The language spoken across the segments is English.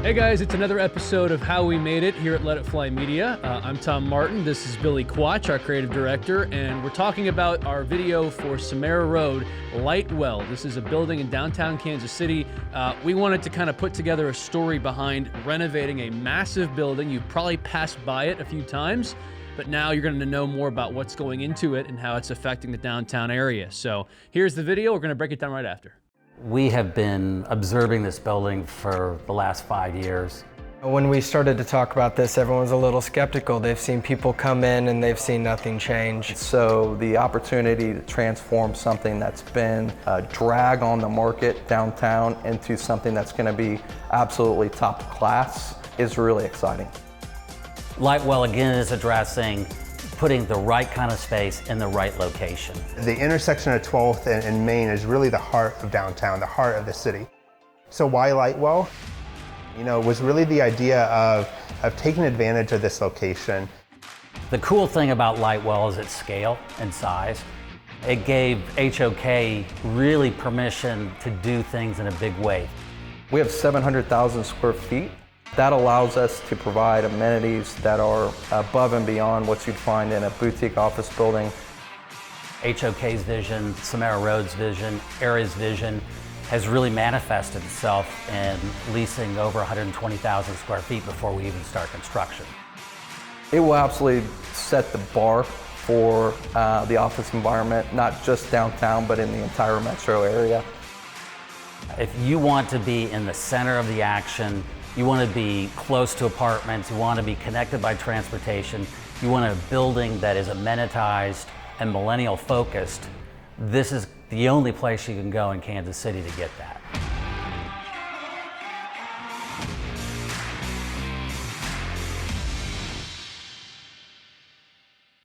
Hey guys, it's another episode of How We Made It here at Let It Fly Media. I'm Tom Martin, this is Billy Quach, our creative director, and we're talking about our video for Samara Road, Lightwell. This is a building in downtown Kansas City. We wanted to kind of put together a story behind renovating a massive building. You've probably passed by it a few times, but now you're going to know more about what's going into it and how it's affecting the downtown area. So here's the video, we're going to break it down right after. We have been observing this building for the last 5 years. When we started to talk about this, everyone was a little skeptical. They've seen people come in and they've seen nothing change. So the opportunity to transform something that's been a drag on the market downtown into something that's going to be absolutely top class is really exciting. Lightwell again is addressing putting the right kind of space in the right location. The intersection of 12th and Main is really the heart of downtown, the heart of the city. So why Lightwell? You know, was really the idea of taking advantage of this location. The cool thing about Lightwell is its scale and size. It gave HOK really permission to do things in a big way. We have 700,000 square feet. That allows us to provide amenities that are above and beyond what you'd find in a boutique office building. HOK's vision, Samara Road's vision, Area's vision has really manifested itself in leasing over 120,000 square feet before we even start construction. It will absolutely set the bar for the office environment, not just downtown, but in the entire metro area. If you want to be in the center of the action, you want to be close to apartments, you want to be connected by transportation, you want a building that is amenitized and millennial focused, this is the only place you can go in Kansas City to get that.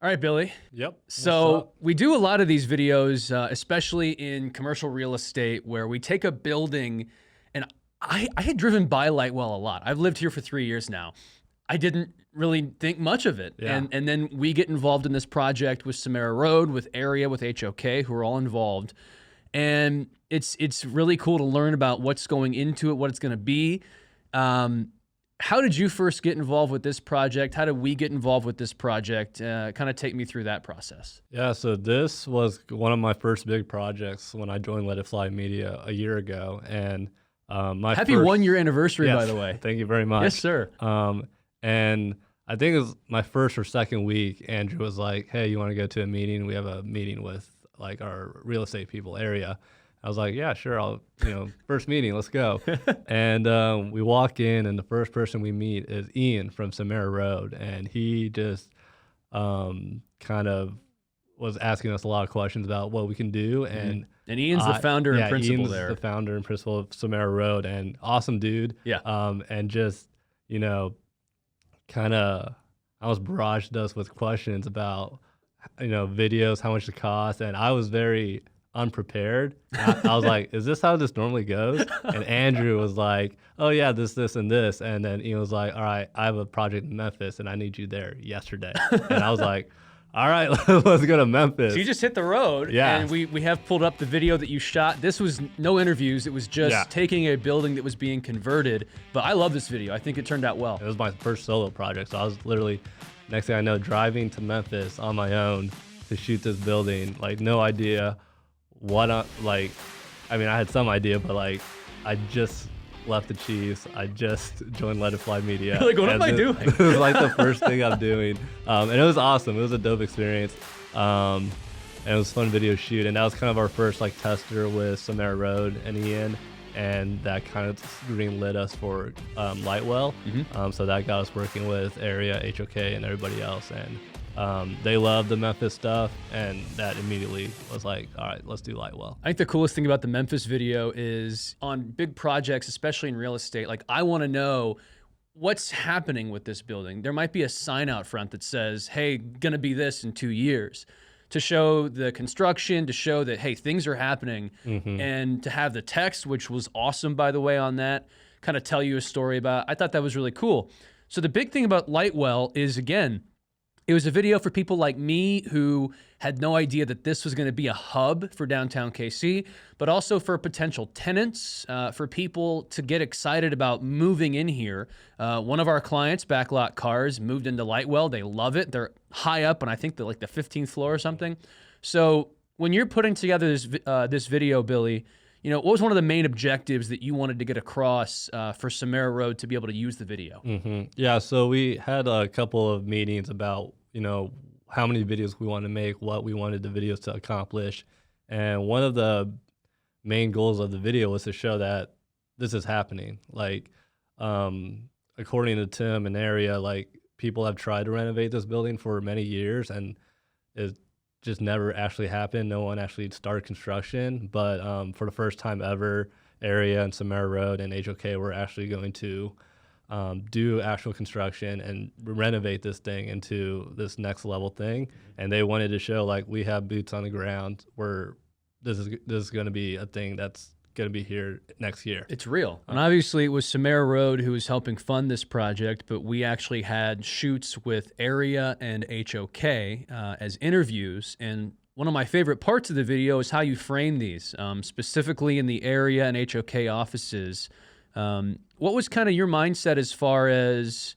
All right, Billy. Yep. So we do a lot of these videos, especially in commercial real estate, where we take a building, and I had driven by Lightwell a lot. I've lived here for 3 years now. I didn't really think much of it. Yeah. And then we get involved in this project with Samara Road, with Area, with HOK, who are all involved. And it's really cool to learn about what's going into it, what it's going to be. How did you first get involved with this project? How did we get involved with this project? Kind of take me through that process. Yeah, so this was one of my first big projects when I joined Let It Fly Media a year ago. And Happy 1 year anniversary, yes, by the way. Thank you very much. Yes, sir. And I think it was my first or second week, Andrew was like, hey, you want to go to a meeting? We have a meeting with like our real estate people, Area. I was like, yeah, sure. First meeting, let's go. And we walk in, and the first person we meet is Ian from Samara Road. And he just kind of was asking us a lot of questions about what we can do. And Ian's the founder and principal Ian's there. the founder and principal of Samara Road, and awesome dude. Yeah. And just, kind of almost barraged us with questions about, videos, how much it costs. And I was very unprepared. I was like, is this how this normally goes? And Andrew was like, oh yeah, this, and this. And then Ian was like, all right, I have a project in Memphis and I need you there yesterday. And I was like, all right, let's go to Memphis. So you just hit the road, yeah. And we have pulled up the video that you shot. This was no interviews. It was just taking a building that was being converted. But I love this video. I think it turned out well. It was my first solo project. So I was literally, next thing I know, driving to Memphis on my own to shoot this building. Like, no idea what, I had some idea, but I just left the Chiefs. I just joined Let It Fly Media. You're like, what am I doing? This was like the first thing I'm doing. And it was awesome. It was a dope experience. And it was a fun video shoot. And that was kind of our first tester with Samara Road and Ian. And that kind of greenlit us for Lightwell. Mm-hmm. So that got us working with Area, HOK, and everybody else. And they loved the Memphis stuff, and that immediately was like, all right, let's do Lightwell. I think the coolest thing about the Memphis video is on big projects, especially in real estate, I want to know what's happening with this building. There might be a sign out front that says, hey, gonna be this in 2 years, to show the construction, to show that, hey, things are happening, and to have the text, which was awesome, by the way, on that, kind of tell you a story about. I thought that was really cool. So the big thing about Lightwell is, again, It was a video for people like me who had no idea that this was going to be a hub for downtown KC, but also for potential tenants, for people to get excited about moving in here. One of our clients, Backlot Cars, moved into Lightwell. They love it. They're high up, and I think they're like the 15th floor or something. So when you're putting together this video, Billy, you know, what was one of the main objectives that you wanted to get across for Samara Road to be able to use the video? Yeah, so we had a couple of meetings about, you know, how many videos we wanted to make, what we wanted the videos to accomplish. And one of the main goals of the video was to show that this is happening. Like, according to Tim and Area, like, people have tried to renovate this building for many years, and it just never actually happened. No one actually started construction, but for the first time ever, Area and Samara Road and HOK were actually going to do actual construction and renovate this thing into this next level thing. And they wanted to show, like, we have boots on the ground where this is going to be a thing that's going to be here next year. It's real. And obviously it was Samara Road who was helping fund this project, but we actually had shoots with Area and HOK as interviews. And one of my favorite parts of the video is how you frame these, specifically in the Area and HOK offices. What was kind of your mindset as far as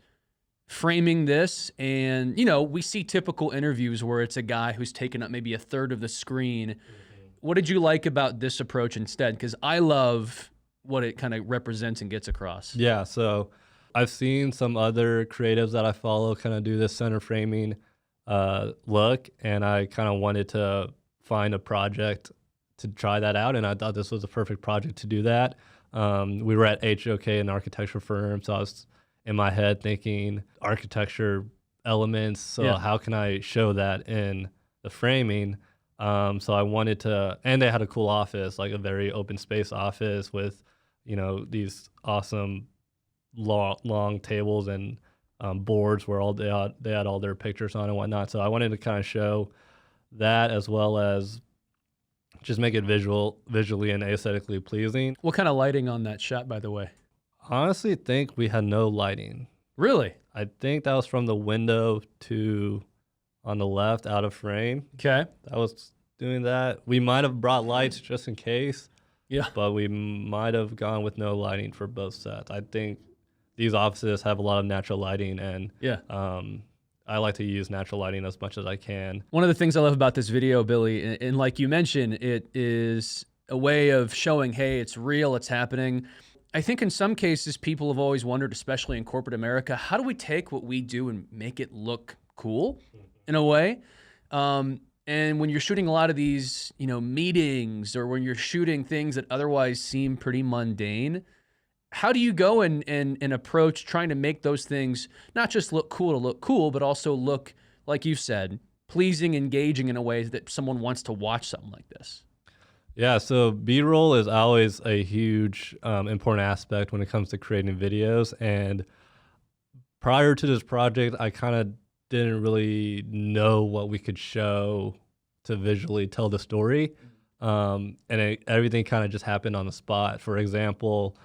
framing this? And, you know, we see typical interviews where it's a guy who's taken up maybe a third of the screen. What did you like about this approach instead? Because I love what it kind of represents and gets across. Yeah, so I've seen some other creatives that I follow kind of do this center framing look, and I kind of wanted to find a project to try that out, and I thought this was a perfect project to do that. We were at HOK, an architecture firm, so I was in my head thinking architecture elements, so how can I show that in the framing? So I wanted to, and they had a cool office, like a very open space office with, you know, these awesome long tables and boards where they had all their pictures on and whatnot. So I wanted to kind of show that, as well as just make it visually and aesthetically pleasing. What kind of lighting on that shot, by the way? Honestly, think we had no lighting. Really? I think that was from the window to on the left, out of frame. Okay. That was doing that. We might have brought lights just in case. Yeah. But we might have gone with no lighting for both sets. I think these offices have a lot of natural lighting, and I like to use natural lighting as much as I can. One of the things I love about this video, Billy, and like you mentioned, it is a way of showing, hey, it's real, it's happening. I think in some cases, people have always wondered, especially in corporate America, how do we take what we do and make it look cool in a way? And when you're shooting a lot of these, you know, meetings, or when you're shooting things that otherwise seem pretty mundane, how do you go and approach trying to make those things not just look cool to look cool, but also look, like you said, pleasing, engaging in a way that someone wants to watch something like this? Yeah, so B-roll is always a huge important aspect when it comes to creating videos. And prior to this project, I kind of didn't really know what we could show to visually tell the story. Everything kind of just happened on the spot. For example,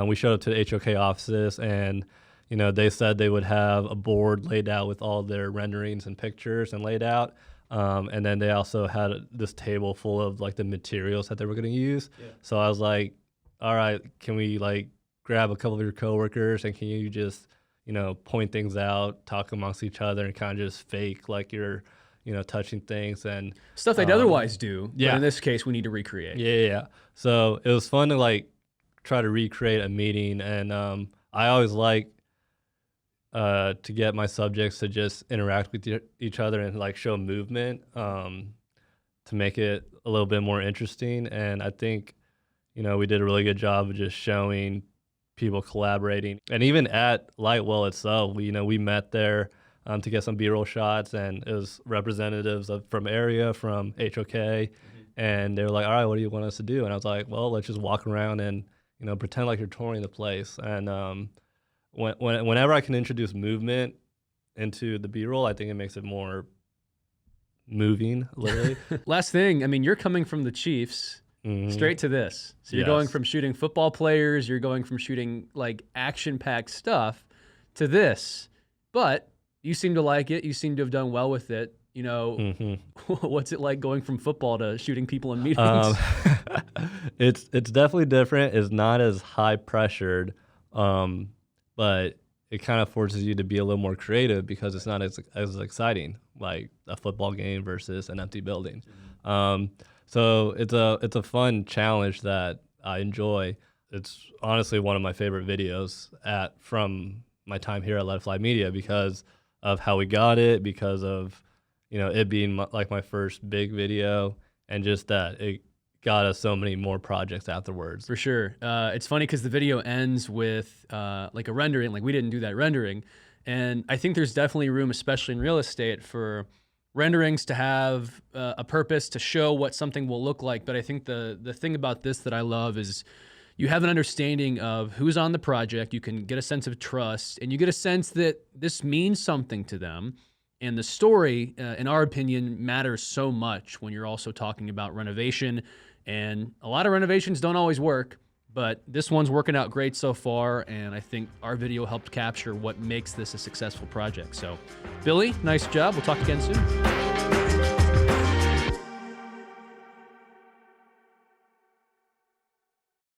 we showed up to the HOK offices, and, you know, they said they would have a board laid out with all their renderings and pictures and laid out. And then they also had this table full of, like, the materials that they were going to use. Yeah. So I was like, all right, can we, like, grab a couple of your coworkers, and can you just, you know, point things out, talk amongst each other, and kind of just fake like you're, you know, touching things and stuff they'd otherwise do. Yeah. But in this case, we need to recreate. Yeah. So it was fun to, like, try to recreate a meeting, and I always like to get my subjects to just interact with each other and, like, show movement to make it a little bit more interesting. And I think, you know, we did a really good job of just showing people collaborating. And even at Lightwell itself, we met there to get some B-roll shots, and it was representatives from Area, from HOK, and they were like, all right, what do you want us to do? And I was like, well, let's just walk around and, you know, pretend like you're touring the place. And whenever I can introduce movement into the B-roll, I think it makes it more moving, literally. Last thing, I mean, you're coming from the Chiefs straight to this. So you're going from shooting football players, you're going from shooting, like, action-packed stuff to this. But You seem to like it. You seem to have done well with it. You know, what's it like going from football to shooting people in meetings? It's definitely different. It's not as high pressured, but it kind of forces you to be a little more creative because it's not as exciting like a football game versus an empty building. So it's a fun challenge that I enjoy. It's honestly one of my favorite videos from my time here at Let It Fly Media because of how we got it, because of it being like my first big video, and just that it got us so many more projects afterwards. For sure. It's funny because the video ends with like a rendering, like we didn't do that rendering. And I think there's definitely room, especially in real estate, for renderings to have a purpose to show what something will look like. But I think the thing about this that I love is you have an understanding of who's on the project, you can get a sense of trust, and you get a sense that this means something to them. And the story, in our opinion, matters so much when you're also talking about renovation. And a lot of renovations don't always work, but this one's working out great so far. And I think our video helped capture what makes this a successful project. So, Billy, nice job. We'll talk again soon.